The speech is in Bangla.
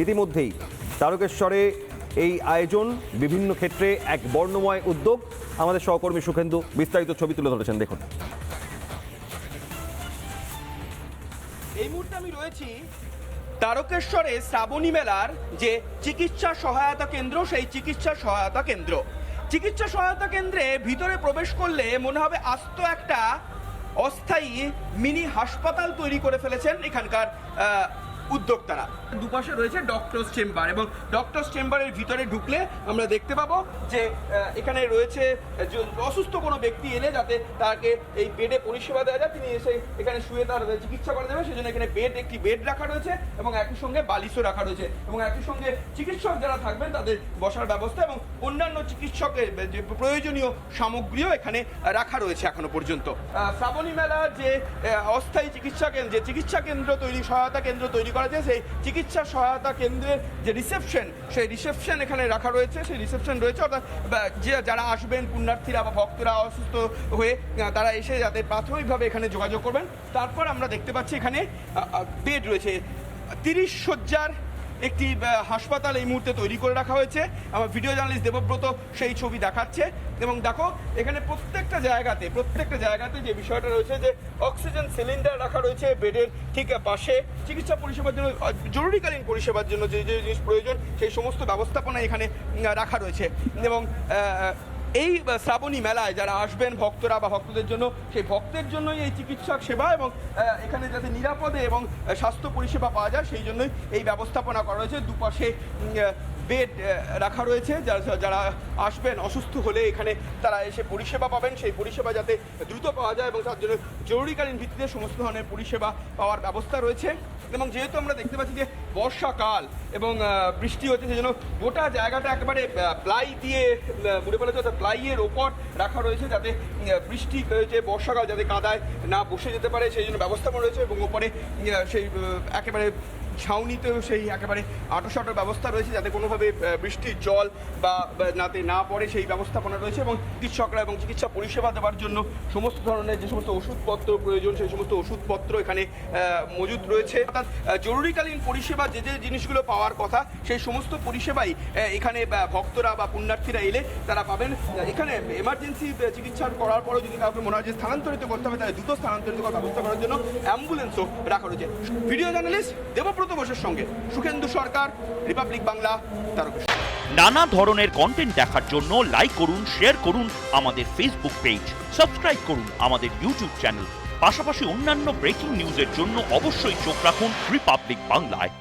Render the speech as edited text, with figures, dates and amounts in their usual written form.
ইতিমধ্যেই তারকেশ্বরে এই আয়োজন বিভিন্ন ক্ষেত্রে এক বর্ণময় উদ্যোগ। আমাদের সহকর্মী সুখেন্দু বিস্তারিত ছবি তুলে ধরেছেন, দেখুন। এই মুহূর্তে আমি রয়েছি তারকেশ্বরে শ্রাবণী মেলার যে চিকিৎসা সহায়তা কেন্দ্র, সেই চিকিৎসা সহায়তা কেন্দ্র। চিকিৎসা সহায়তা কেন্দ্রে ভিতরে প্রবেশ করলে মনে হবে আস্ত একটা অস্থায়ী মিনি হাসপাতাল তৈরি করে ফেলেছেন এখানকার উদ্যোক্তারা। দুপাশে রয়েছে ডক্টরস চেম্বার, এবং ডক্টরস চেম্বারের ভিতরে ঢুকলে আমরা দেখতে পাবো যে এখানে রয়েছে অসুস্থ কোনো ব্যক্তি এলে যাতে তাকে এই বেডে পরিষেবা দেওয়া যায়, তিনি এসে এখানে শুয়ে তার চিকিৎসা করা যাবে, সেজন্য এখানে একটি বেড রাখা রয়েছে এবং একই সঙ্গে বালিশও রাখা রয়েছে, এবং একই সঙ্গে চিকিৎসক যারা থাকবেন তাদের বসার ব্যবস্থা এবং অন্যান্য চিকিৎসকের যে প্রয়োজনীয় সামগ্রীও এখানে রাখা রয়েছে এখনো পর্যন্ত। শ্রাবণী মেলার যে অস্থায়ী চিকিৎসা কেন্দ্র তৈরি, সহায়তা কেন্দ্র তৈরি করা যায়, সেই চিকিৎসা সহায়তা কেন্দ্রের যে সেই রিসেপশন এখানে রাখা রয়েছে। সেই রিসেপশন রয়েছে, অর্থাৎ যে যারা আসবেন পুণ্যার্থীরা বা ভক্তরা অসুস্থ হয়ে তারা এসে যাতে প্রাথমিকভাবে এখানে যোগাযোগ করবেন। তারপর আমরা দেখতে পাচ্ছি এখানে বেড রয়েছে, 30 শয্যার একটি হাসপাতাল এই মুহূর্তে তৈরি করে রাখা হয়েছে। আমার ভিডিও জার্নালিস্ট দেবব্রত সেই ছবি দেখাচ্ছে, এবং দেখো এখানে প্রত্যেকটা জায়গাতে যে বিষয়টা রয়েছে যে অক্সিজেন সিলিন্ডার রাখা রয়েছে বেডের ঠিক পাশে। চিকিৎসা পরিষেবার জন্য, জরুরিকালীন পরিষেবার জন্য যে জিনিস প্রয়োজন সেই সমস্ত ব্যবস্থাপনা এখানে রাখা রয়েছে। এবং এই শ্রাবণী মেলায় যারা আসবেন ভক্তরা বা ভক্তদের জন্য, সেই ভক্তের জন্যই এই চিকিৎসক সেবা এবং এখানে যাতে নিরাপদে এবং স্বাস্থ্য পরিষেবা পাওয়া যায় সেই জন্যই এই ব্যবস্থাপনা করা রয়েছে। দুপাশে বেড রাখা রয়েছে, যারা আসবেন অসুস্থ হলে এখানে তারা এসে পরিষেবা পাবেন, সেই পরিষেবা যাতে দ্রুত পাওয়া যায় এবং তার জন্য জরুরিকালীন ভিত্তিতে সমস্ত ধরনের পরিষেবা পাওয়ার ব্যবস্থা রয়েছে। এবং যেহেতু আমরা দেখতে পাচ্ছি যে বর্ষাকাল এবং বৃষ্টি হচ্ছে, সেই জন্য গোটা জায়গাটা একেবারে প্লাই দিয়ে মুড়ে ফেলেছে, অর্থাৎ প্লাইয়ের ওপর রাখা রয়েছে যাতে বৃষ্টি হয়েছে বর্ষাকাল যাতে কাদায় না বসে যেতে পারে সেই জন্য ব্যবস্থাপনা রয়েছে। এবং ওপরে সেই একেবারে ছাউনিতেও সেই একেবারে আঁটো ব্যবস্থা রয়েছে যাতে কোনোভাবে বৃষ্টির জল বা নাতে না পড়ে সেই ব্যবস্থাপনা রয়েছে। এবং চিকিৎসকরা এবং চিকিৎসা পরিষেবা দেওয়ার জন্য সমস্ত ধরনের যে সমস্ত ওষুধপত্র প্রয়োজন সেই সমস্ত ওষুধপত্র এখানে মজুদ রয়েছে। অর্থাৎ জরুরিকালীন পরিষেবা যে জিনিসগুলো পাওয়ার কথা সেই সমস্ত পরিষেবাই এখানে ভক্তরা বা পুণ্যার্থীরা এলে তারা পাবেন। এখানে এমার্জেন্সি চিকিৎসা করার পরেও যদি কাউকে মনে হয় যে স্থানান্তরিত করতে হবে, তাহলে দ্রুত স্থানান্তরিত করার ব্যবস্থা করার জন্য অ্যাম্বুলেন্সও রাখা রয়েছে। ভিডিও জার্নালিস্ট দেবব্রত বসের সঙ্গে সুখেন্দু সরকার, রিপাবলিক বাংলা, তারকেশ্বর। নানা ধরনের কন্টেন্ট দেখার জন্য লাইক করুন, শেয়ার করুন আমাদের ফেসবুক পেজ, সাবস্ক্রাইব করুন আমাদের ইউটিউব চ্যানেল। পাশাপাশি অন্যান্য ব্রেকিং নিউজের জন্য অবশ্যই চোখ রাখুন রিপাবলিক বাংলায়।